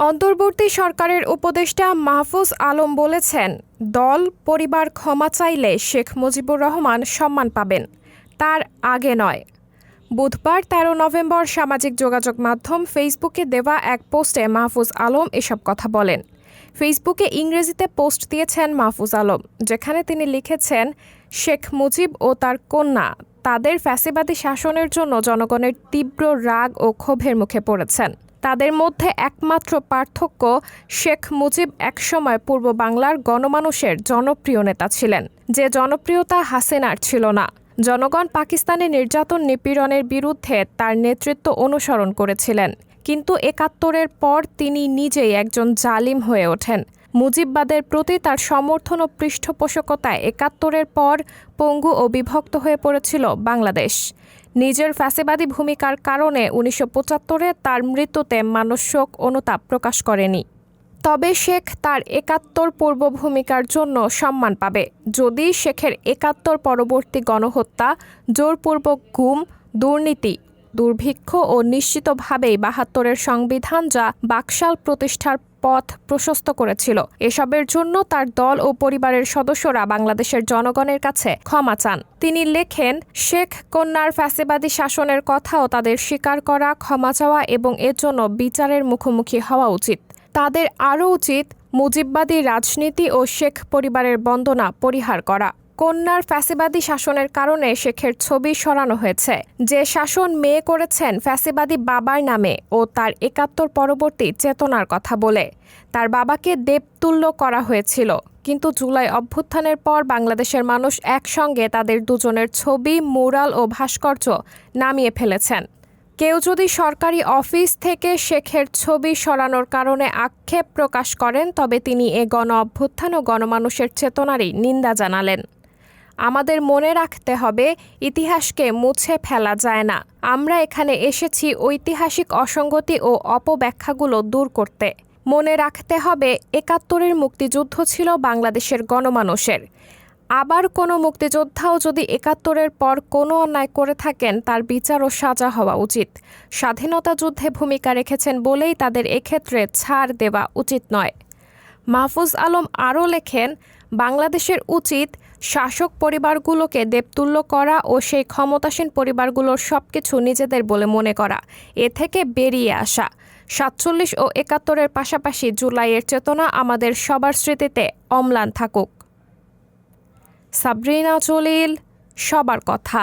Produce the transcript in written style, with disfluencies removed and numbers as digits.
অন্তর্বর্তী সরকারের উপদেষ্টা মাহফুজ আলম বলেছেন, দল পরিবার ক্ষমা চাইলে শেখ মুজিবুর রহমান সম্মান পাবেন, তার আগে নয়। বুধবার ১৩ নভেম্বর সামাজিক যোগাযোগ মাধ্যম ফেসবুকে দেওয়া এক পোস্টে মাহফুজ আলম এসব কথা বলেন। ফেসবুকে ইংরেজিতে পোস্ট দিয়েছেন মাহফুজ আলম, যেখানে তিনি লিখেছেন, শেখ মুজিব ও তার কন্যা তাদের ফ্যাসিবাদী শাসনের জন্য জনগণের তীব্র রাগ ও ক্ষোভের মুখে পড়েছেন। তাদের মধ্যে একমাত্র পার্থক্য, শেখ মুজিব একসময় পূর্ব বাংলার গণমানুষের জনপ্রিয় নেতা ছিলেন, যে জনপ্রিয়তা হাসিনার ছিল না। জনগণ পাকিস্তানে নির্যাতন নিপীড়নের বিরুদ্ধে তার নেতৃত্ব অনুসরণ করেছিলেন, কিন্তু ৭১-এর পর তিনি নিজেই একজন জালিম হয়ে ওঠেন। মুজিববাদের প্রতি তার সমর্থন ও পৃষ্ঠপোষকতায় ৭১-এর পর পঙ্গু ও বিভক্ত হয়ে পড়েছিল বাংলাদেশ। নিজের ফ্যাসিবাদী ভূমিকার কারণে ১৯৭৫-এ তার মৃত্যুতে মানুষ শোক অনুতাপ প্রকাশ করেনি। তবে শেখ তার ৭১ পূর্ব ভূমিকার জন্য সম্মান পাবে যদি শেখের ৭১ পরবর্তী গণহত্যা, জোরপূর্বক গুম, দুর্নীতি, দুর্ভিক্ষ ও নিশ্চিতভাবেই ৭২-এর সংবিধান যা বাকশাল প্রতিষ্ঠার পথ প্রশস্ত করেছিল, এসবের জন্য তার দল ও পরিবারের সদস্যরা বাংলাদেশের জনগণের কাছে ক্ষমা চান। তিনি লেখেন, শেখ কন্যার ফ্যাসিবাদী শাসনের কথাও তাদের স্বীকার করা, ক্ষমা চাওয়া এবং এর জন্য বিচারের মুখোমুখি হওয়া উচিত। তাদের আরও উচিত মুজিববাদী রাজনীতি ও শেখ পরিবারের বন্দনা পরিহার করা। কন্যার ফ্যাসিবাদী শাসনের কারণে শেখের ছবি সরানো হয়েছে, যে শাসন মেয়ে করেছেন ফ্যাসিবাদী বাবার নামে ও তার ৭১ পরবর্তী চেতনার কথা বলে। তার বাবাকে দেবতুল্য করা হয়েছিল, কিন্তু জুলাই অভ্যুত্থানের পর বাংলাদেশের মানুষ একসঙ্গে তাদের দুজনের ছবি, মুরাল ও ভাস্কর্য নামিয়ে ফেলেছেন। কেউ যদি সরকারি অফিস থেকে শেখের ছবি সরানোর কারণে আক্ষেপ প্রকাশ করেন, তবে তিনি এ গণ অভ্যুত্থান ও গণমানুষের চেতনারই নিন্দা জানালেন। আমাদের মনে রাখতে হবে, ইতিহাসকে মুছে ফেলা যায় না। আমরা এখানে এসেছি ঐতিহাসিক অসঙ্গতি ও অপব্যাখ্যাগুলো দূর করতে। মনে রাখতে হবে, ৭১-এর মুক্তিযুদ্ধ ছিল বাংলাদেশের গণমানুষের। আবার কোনো মুক্তিযোদ্ধাও যদি ৭১-এর পর কোনো অন্যায় করে থাকেন, তার বিচার ও সাজা হওয়া উচিত। স্বাধীনতা যুদ্ধে ভূমিকা রেখেছেন বলেই তাদের এক্ষেত্রে ছাড় দেওয়া উচিত নয়। মাহফুজ আলম আরও লেখেন, বাংলাদেশের উচিত শাসক পরিবারগুলোকে দেবতুল্য করা ও সেই ক্ষমতাসীন পরিবারগুলোর সবকিছু নিজেদের বলে মনে করা, এ থেকে বেরিয়ে আসা। ৪৭ ও ৭১-এর পাশাপাশি জুলাইয়ের চেতনা আমাদের সবার স্মৃতিতে অম্লান থাকুক। সাবরিনা জলিল, সবার কথা।